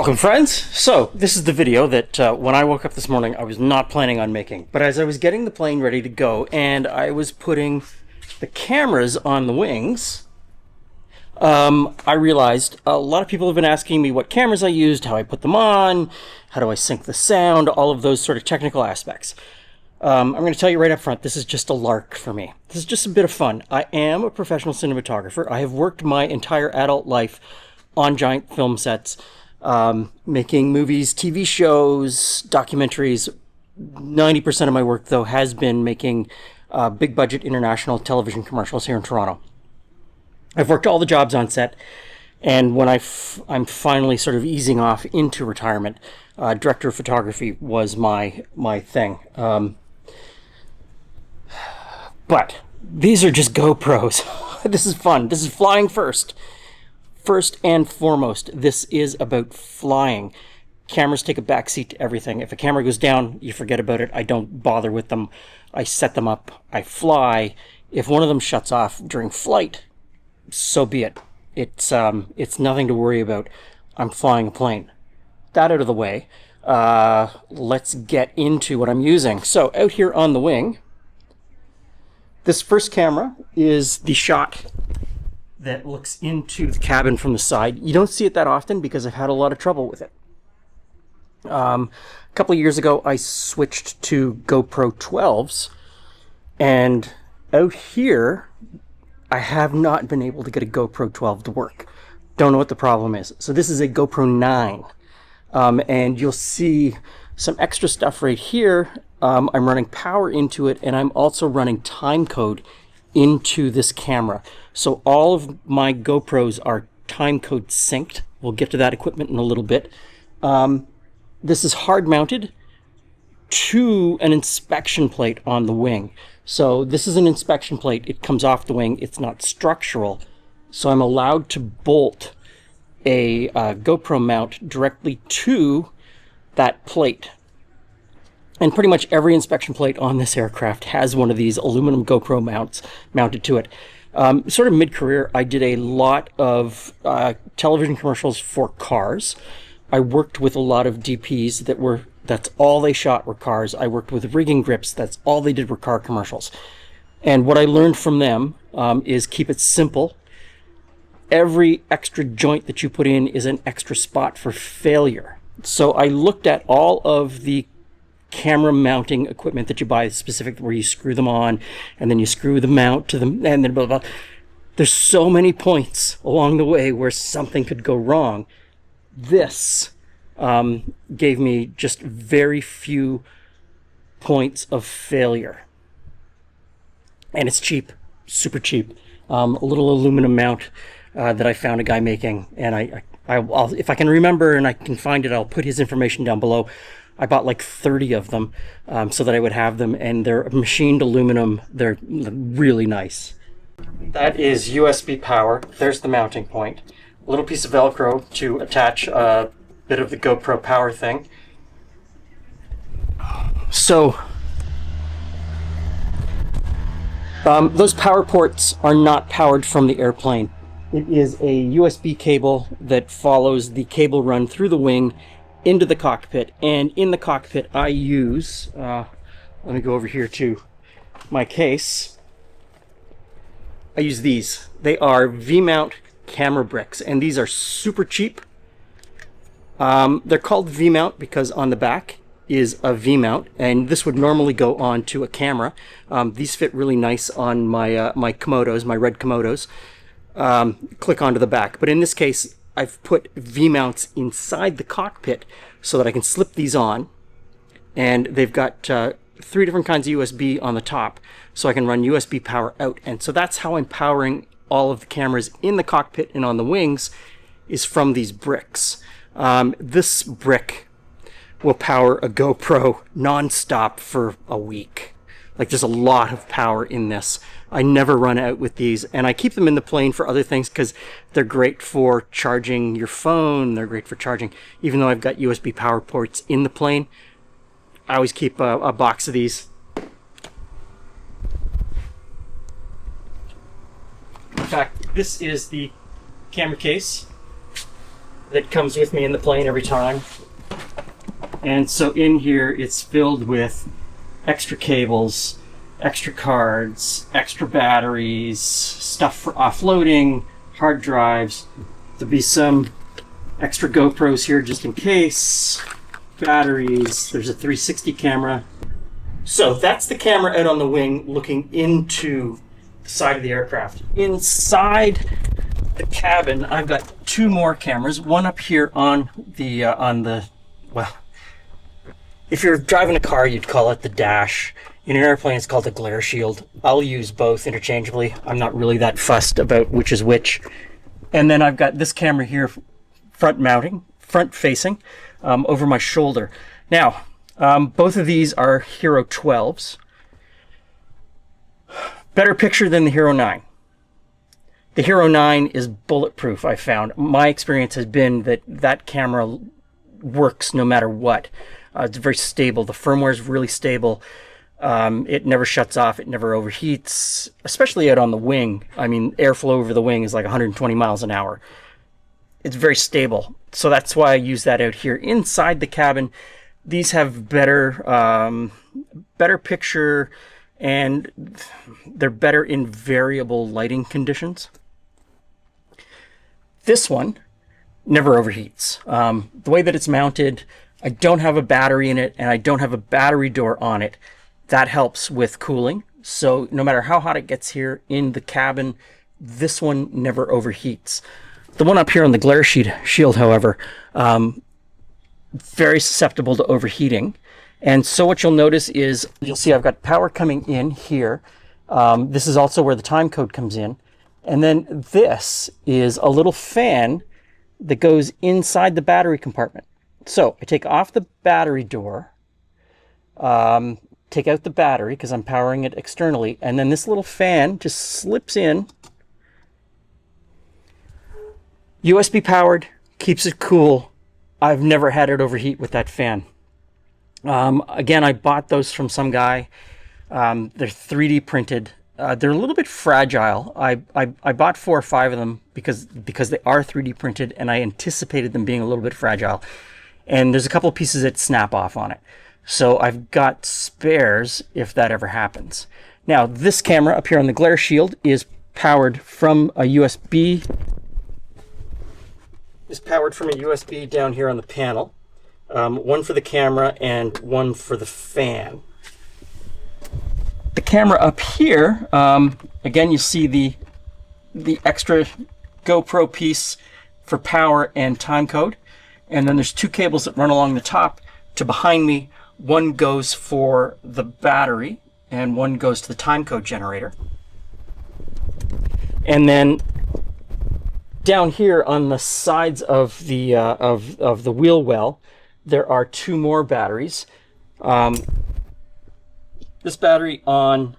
Welcome, friends! So, this is the video that when I woke up this morning I was not planning on making. But as I was getting the plane ready to go and I was putting the cameras on the wings, I realized a lot of people have been asking me what cameras I used, how I put them on, how do I sync the sound, all of those sort of technical aspects. I'm going to tell you right up front, this is just a lark for me. This is just a bit of fun. I am a professional cinematographer. I have worked my entire adult life on giant film sets, making movies, TV shows, documentaries. 90% of my work, though, has been making big budget international television commercials here in Toronto. I've worked all the jobs on set, and when I'm finally sort of easing off into retirement, director of photography was my thing. But these are just GoPros. This is fun. This is flying first. First and foremost, this is about flying. Cameras take a backseat to everything. If a camera goes down, you forget about it. I don't bother with them. I set them up. I fly. If one of them shuts off during flight, so be it. It's nothing to worry about. I'm flying a plane. That out of the way, let's get into what I'm using. So out here on the wing, this first camera is the shot that looks into the cabin from the side. You don't see it that often because I've had a lot of trouble with it. A couple of years ago, I switched to GoPro 12s, and out here, I have not been able to get a GoPro 12 to work. Don't know what the problem is. So this is a GoPro 9, and you'll see some extra stuff right here. I'm running power into it, and I'm also running timecode into this camera. So all of my GoPros are timecode synced. We'll get to that equipment in a little bit. This is hard mounted to an inspection plate on the wing. So this is an inspection plate. It comes off the wing. It's not structural. So I'm allowed to bolt a GoPro mount directly to that plate. And pretty much every inspection plate on this aircraft has one of these aluminum GoPro mounts mounted to it. Sort of mid-career, I did a lot of television commercials for cars. I worked with a lot of DPs that's all they shot were cars. I worked with rigging grips. That's all they did were car commercials. And what I learned from them is keep it simple. Every extra joint that you put in is an extra spot for failure. So I looked at all of the camera mounting equipment that you buy, specific where you screw them on and then you screw the mount to them and then blah, blah, blah. There's so many points along the way where something could go wrong. This gave me just very few points of failure. And it's cheap, super cheap. A little aluminum mount that I found a guy making, and I'll, if I can remember and I can find it, I'll put his information down below. I bought like 30 of them so that I would have them, and they're machined aluminum. They're really nice. That is USB power. There's the mounting point. A little piece of Velcro to attach a bit of the GoPro power thing. So those power ports are not powered from the airplane. It is a USB cable that follows the cable run through the wing into the cockpit, and in the cockpit I use, let me go over here to my case. I use these. They are V-mount camera bricks, and these are super cheap. They're called V-mount because on the back is a V-mount, and this would normally go onto a camera. These fit really nice on my my Komodos, my red Komodos. Click onto the back, but in this case I've put V-mounts inside the cockpit so that I can slip these on, and they've got 3 different kinds of USB on the top, so I can run USB power out. And so that's how I'm powering all of the cameras in the cockpit and on the wings, is from these bricks. This brick will power a GoPro non-stop for a week. Like, there's a lot of power in this. I never run out with these, and I keep them in the plane for other things because they're great for charging your phone. They're great for charging, even though I've got USB power ports in the plane. I always keep a box of these. In fact, this is the camera case that comes with me in the plane every time. And so in here, it's filled with extra cables, extra cards, extra batteries, stuff for offloading, hard drives. There'll be some extra GoPros here just in case, batteries. There's a 360 camera. So that's the camera out on the wing looking into the side of the aircraft. Inside the cabin, I've got two more cameras. One up here on the well, if you're driving a car, you'd call it the dash. In an airplane, it's called the glare shield. I'll use both interchangeably. I'm not really that fussed about which is which. And then I've got this camera here, front facing, over my shoulder. Now, both of these are Hero 12s. Better picture than the Hero 9. The Hero 9 is bulletproof, I found. My experience has been that that camera works no matter what. It's very stable. The firmware is really stable. It never shuts off. It never overheats, especially out on the wing. I mean, airflow over the wing is like 120 miles an hour. It's very stable. So that's why I use that out here. Inside the cabin, these have better picture, and they're better in variable lighting conditions. This one never overheats. The way that it's mounted, I don't have a battery in it, and I don't have a battery door on it. That helps with cooling. So no matter how hot it gets here in the cabin, this one never overheats. The one up here on the glare shield, however, very susceptible to overheating. And so what you'll notice is, you'll see I've got power coming in here. This is also where the timecode comes in. And then this is a little fan that goes inside the battery compartment. So I take off the battery door, take out the battery because I'm powering it externally, and then this little fan just slips in. USB powered, keeps it cool. I've never had it overheat with that fan. Again, I bought those from some guy. They're 3D printed. They're a little bit fragile. I bought 4 or 5 of them because they are 3D printed, and I anticipated them being a little bit fragile. And there's a couple of pieces that snap off on it. So I've got spares if that ever happens. Now, this camera up here on the glare shield is powered from a USB. Is powered from a USB down here on the panel. One for the camera and one for the fan. The camera up here, again, you see the extra GoPro piece for power and timecode. And then there's 2 cables that run along the top to behind me. One goes for the battery and one goes to the timecode generator. And then down here on the sides of the wheel well, there are 2 more batteries. This battery on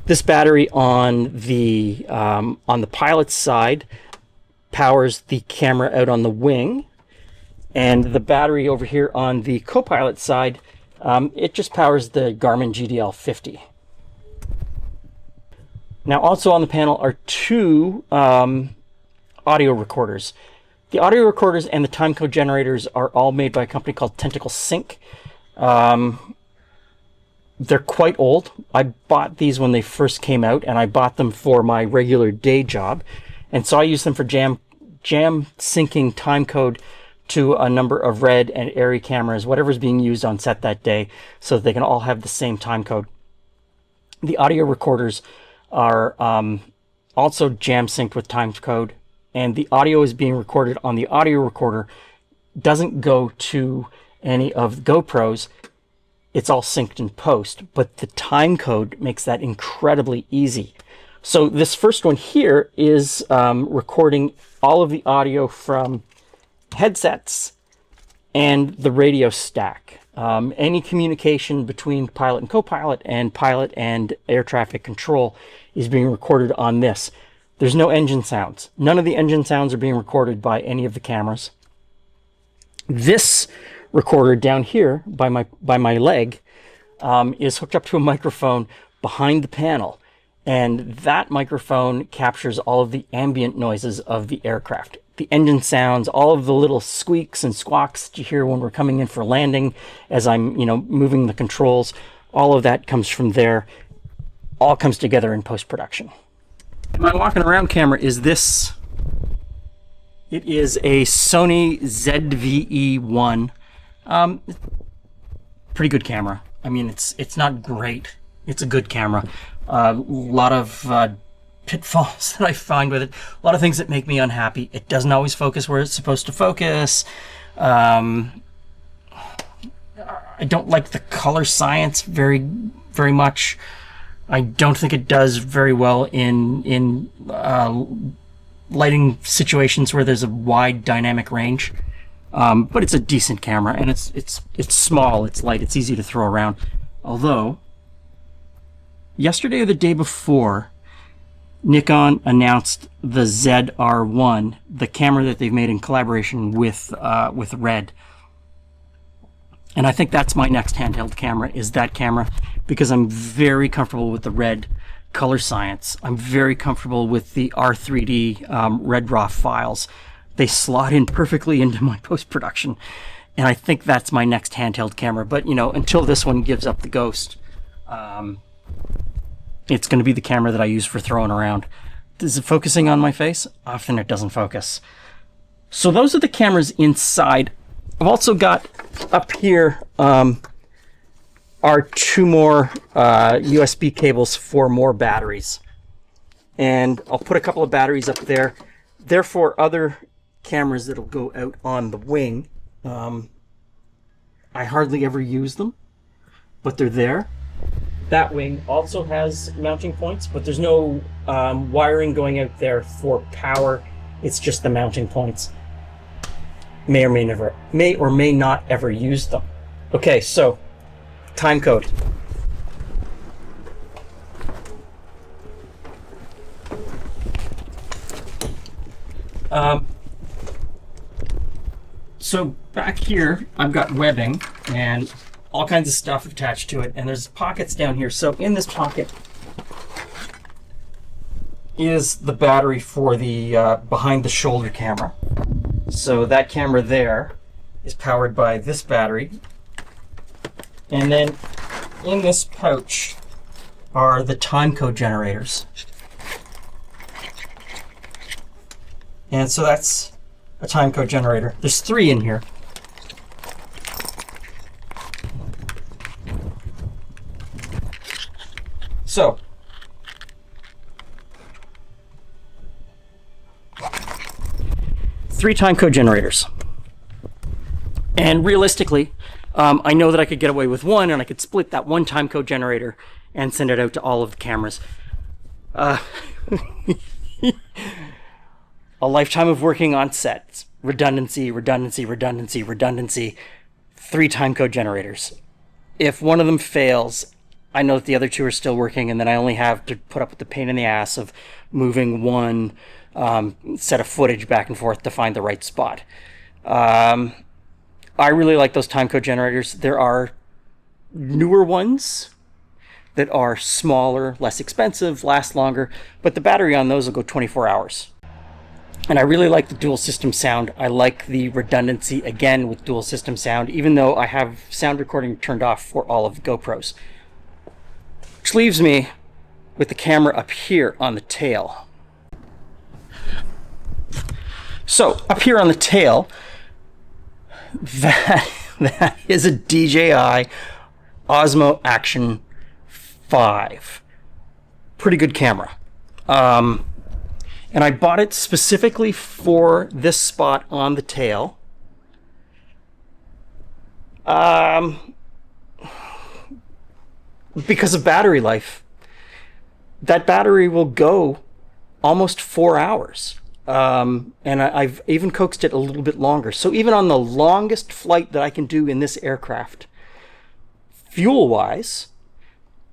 the pilot's side powers the camera out on the wing, and the battery over here on the co-pilot side, it just powers the Garmin GDL 50. Now, also on the panel are 2 audio recorders. The audio recorders and the timecode generators are all made by a company called Tentacle Sync. They're quite old. I bought these when they first came out, and I bought them for my regular day job. And so I use them for jam syncing timecode to a number of red and airy cameras, whatever's being used on set that day, so that they can all have the same timecode. The audio recorders are also jam synced with timecode, and the audio is being recorded on the audio recorder. Doesn't go to any of the GoPros. It's all synced in post, but the timecode makes that incredibly easy. So this first one here is recording all of the audio from headsets and the radio stack. Any communication between pilot and co-pilot and pilot and air traffic control is being recorded on this. There's no engine sounds. None of the engine sounds are being recorded by any of the cameras. This recorder down here by my leg is hooked up to a microphone behind the panel. And that microphone captures all of the ambient noises of the aircraft. the engine sounds, all of the little squeaks and squawks that you hear when we're coming in for landing, as I'm, moving the controls, all of that comes from there. All comes together in post-production. My walking around camera is this. It is a Sony ZV1. Pretty good camera. I mean, it's not great. It's a good camera. A lot of pitfalls that I find with it. A lot of things that make me unhappy. It doesn't always focus where it's supposed to focus. I don't like the color science very, very much. I don't think it does very well in lighting situations where there's a wide dynamic range. But it's a decent camera, and it's small, it's light, it's easy to throw around. Although, yesterday or the day before, Nikon announced the ZR1, the camera that they've made in collaboration with Red. And I think that's my next handheld camera, is that camera, because I'm very comfortable with the Red color science. I'm very comfortable with the R3D Red RAW files. They slot in perfectly into my post-production, and I think that's my next handheld camera. But, until this one gives up the ghost, it's going to be the camera that I use for throwing around. Is it focusing on my face? Often it doesn't focus. So those are the cameras inside. I've also got up here are two more USB cables for more batteries. And I'll put a couple of batteries up there. They're for other cameras that'll go out on the wing. I hardly ever use them, but they're there. That wing also has mounting points, but there's no wiring going out there for power. It's just the mounting points. May or may not ever use them. Okay, so timecode. So back here, I've got webbing and all kinds of stuff attached to it, and there's pockets down here. So in this pocket is the battery for the behind the shoulder camera. So that camera there is powered by this battery. And then in this pouch are the timecode generators. And so that's a timecode generator. There's 3 in here. So, three timecode generators. And realistically, I know that I could get away with one, and I could split that one timecode generator and send it out to all of the cameras. A lifetime of working on sets. Redundancy, redundancy, redundancy, redundancy. 3 timecode generators. If one of them fails, I know that the other 2 are still working, and then I only have to put up with the pain in the ass of moving one set of footage back and forth to find the right spot. I really like those timecode generators. There are newer ones that are smaller, less expensive, last longer, but the battery on those will go 24 hours. And I really like the dual system sound. I like the redundancy, again, with dual system sound, even though I have sound recording turned off for all of the GoPros. Which leaves me with the camera up here on the tail. So, up here on the tail, that is a DJI Osmo Action 5. Pretty good camera. And I bought it specifically for this spot on the tail. Because of battery life. That battery will go almost 4 hours. And I've even coaxed it a little bit longer. So even on the longest flight that I can do in this aircraft, fuel-wise,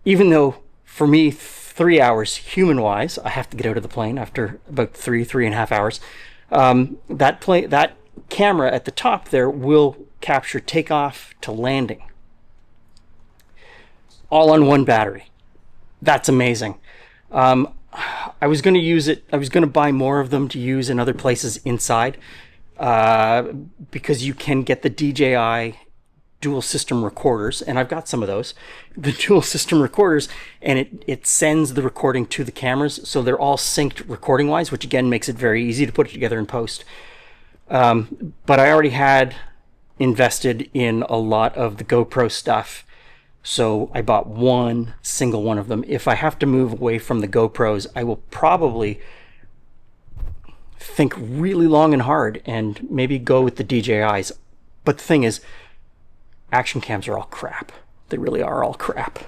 even though for me 3 hours human-wise, I have to get out of the plane after about 3.5 hours, that camera at the top there will capture takeoff to landing. All on one battery. That's amazing. I was going to use it. I was going to buy more of them to use in other places inside, because you can get the DJI dual system recorders, and I've got some of those, the dual system recorders, and it sends the recording to the cameras, so they're all synced recording wise, which again makes it very easy to put it together in post. But I already had invested in a lot of the GoPro stuff, so I bought one single one of them. If I have to move away from the GoPros, I will probably think really long and hard and maybe go with the DJIs. But the thing is, action cams are all crap. They really are all crap.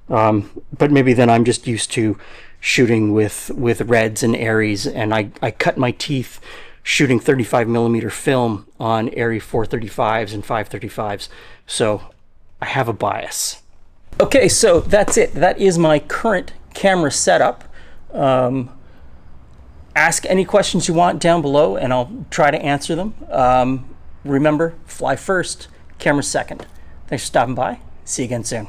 But maybe then I'm just used to shooting with Reds and Aries, and I cut my teeth shooting 35mm film on Arri 435s and 535s, so I have a bias. Okay, so that's it. That is my current camera setup. Ask any questions you want down below, and I'll try to answer them. Remember, fly first, camera second. Thanks for stopping by. See you again soon.